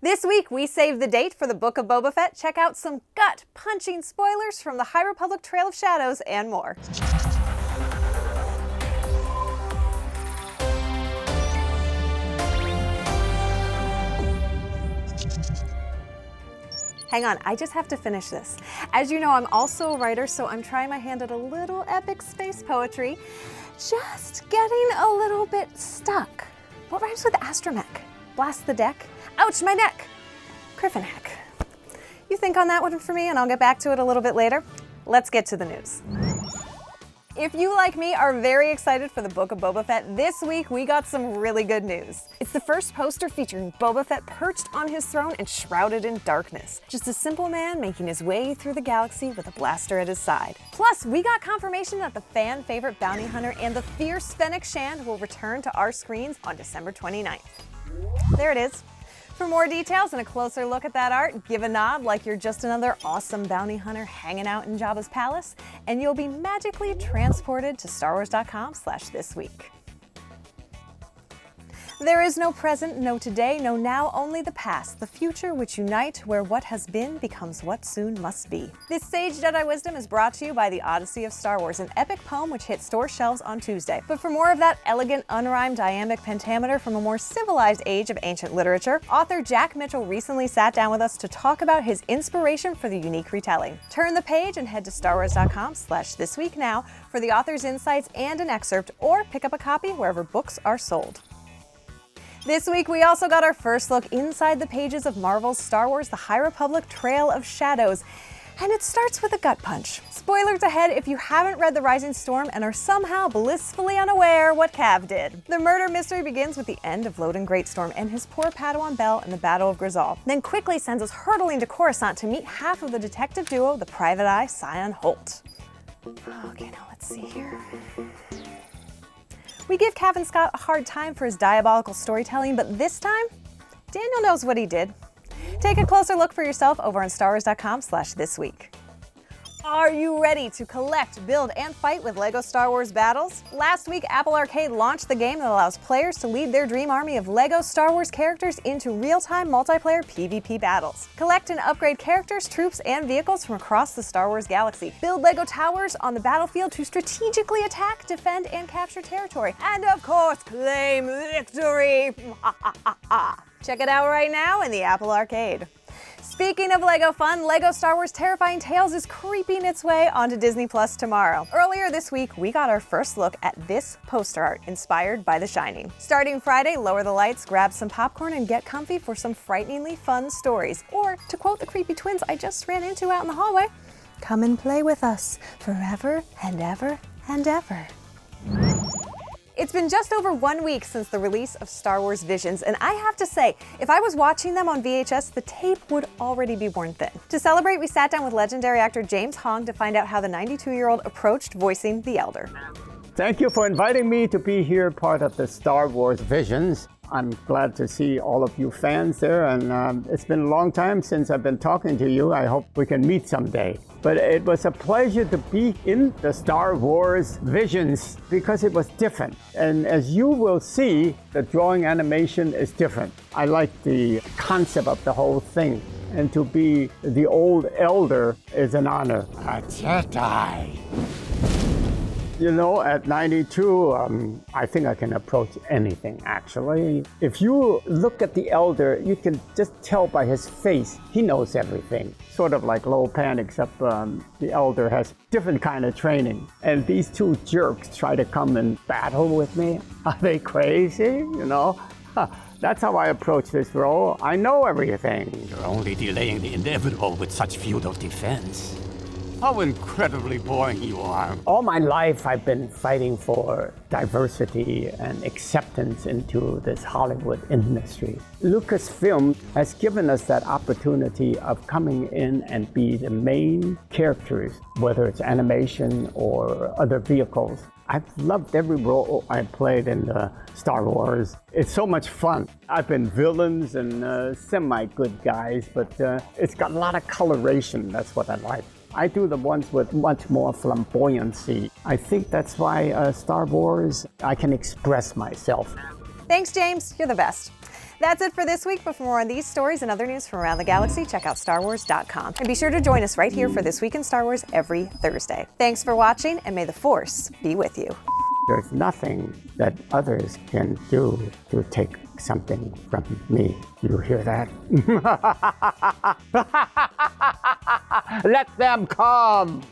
This week, we save the date for the Book of Boba Fett. Check out some gut-punching spoilers from the High Republic Trail of Shadows and more. Hang on, I just have to finish this. As you know, I'm also a writer, so I'm trying my hand at a little epic space poetry. Just getting a little bit stuck. What rhymes with astromech? Blast the deck? Ouch, my neck! Criffenheck. You think on that one for me, and I'll get back to it a little bit later. Let's get to the news. If you, like me, are very excited for the Book of Boba Fett, this week we got some really good news. It's the first poster featuring Boba Fett perched on his throne and shrouded in darkness. Just a simple man making his way through the galaxy with a blaster at his side. Plus, we got confirmation that the fan-favorite bounty hunter and the fierce Fennec Shand will return to our screens on December 29th. There it is. For more details and a closer look at that art, give a nod like you're just another awesome bounty hunter hanging out in Jabba's palace, and you'll be magically transported to StarWars.com/thisweek. There is no present, no today, no now, only the past, the future which unite, where what has been becomes what soon must be. This sage Jedi wisdom is brought to you by The Odyssey of Star Wars, an epic poem which hit store shelves on Tuesday. But for more of that elegant, unrhymed iambic pentameter from a more civilized age of ancient literature, author Jack Mitchell recently sat down with us to talk about his inspiration for the unique retelling. Turn the page and head to StarWars.com/thisweek now for the author's insights and an excerpt, or pick up a copy wherever books are sold. This week, we also got our first look inside the pages of Marvel's Star Wars: The High Republic Trail of Shadows, and it starts with a gut punch. Spoilers ahead if you haven't read The Rising Storm and are somehow blissfully unaware what Cav did. The murder mystery begins with the end of Loden Greatstorm and his poor Padawan Bell in the Battle of Grisal, then quickly sends us hurtling to Coruscant to meet half of the detective duo, the Private Eye Scion Holt. Okay, now let's see here. We give Cav and Scott a hard time for his diabolical storytelling, but this time, Daniel knows what he did. Take a closer look for yourself over on StarWars.com/thisweek. Are you ready to collect, build, and fight with LEGO Star Wars battles? Last week, Apple Arcade launched the game that allows players to lead their dream army of LEGO Star Wars characters into real-time multiplayer PvP battles. Collect and upgrade characters, troops, and vehicles from across the Star Wars galaxy. Build LEGO towers on the battlefield to strategically attack, defend, and capture territory. And of course, claim victory! Check it out right now in the Apple Arcade. Speaking of LEGO fun, LEGO Star Wars Terrifying Tales is creeping its way onto Disney Plus tomorrow. Earlier this week, we got our first look at this poster art inspired by The Shining. Starting Friday, lower the lights, grab some popcorn, and get comfy for some frighteningly fun stories. Or, to quote the creepy twins I just ran into out in the hallway, come and play with us forever and ever and ever. It's been just over 1 week since the release of Star Wars Visions, and I have to say, if I was watching them on VHS, the tape would already be worn thin. To celebrate, we sat down with legendary actor James Hong to find out how the 92-year-old approached voicing the Elder. Thank you for inviting me to be here, part of the Star Wars Visions. I'm glad to see all of you fans there, and it's been a long time since I've been talking to you. I hope we can meet someday. But it was a pleasure to be in the Star Wars Visions because it was different. And as you will see, the drawing animation is different. I like the concept of the whole thing. And to be the old Elder is an honor. A Jedi. You know, at 92, I think I can approach anything, actually. If you look at the Elder, you can just tell by his face, he knows everything. Sort of like Lo Pan, except the Elder has different kind of training. And these two jerks try to come and battle with me. Are they crazy, you know? That's how I approach this role. I know everything. You're only delaying the inevitable with such feudal defense. How incredibly boring you are. All my life, I've been fighting for diversity and acceptance into this Hollywood industry. Lucasfilm has given us that opportunity of coming in and be the main characters, whether it's animation or other vehicles. I've loved every role I played in Star Wars. It's so much fun. I've been villains and semi-good guys, but it's got a lot of coloration. That's what I like. I do the ones with much more flamboyancy. I think that's why Star Wars, I can express myself. Thanks, James. You're the best. That's it for this week, but for more on these stories and other news from around the galaxy, check out StarWars.com. And be sure to join us right here for This Week in Star Wars every Thursday. Thanks for watching, and may the Force be with you. There's nothing that others can do to take something from me. You hear that? Let them come!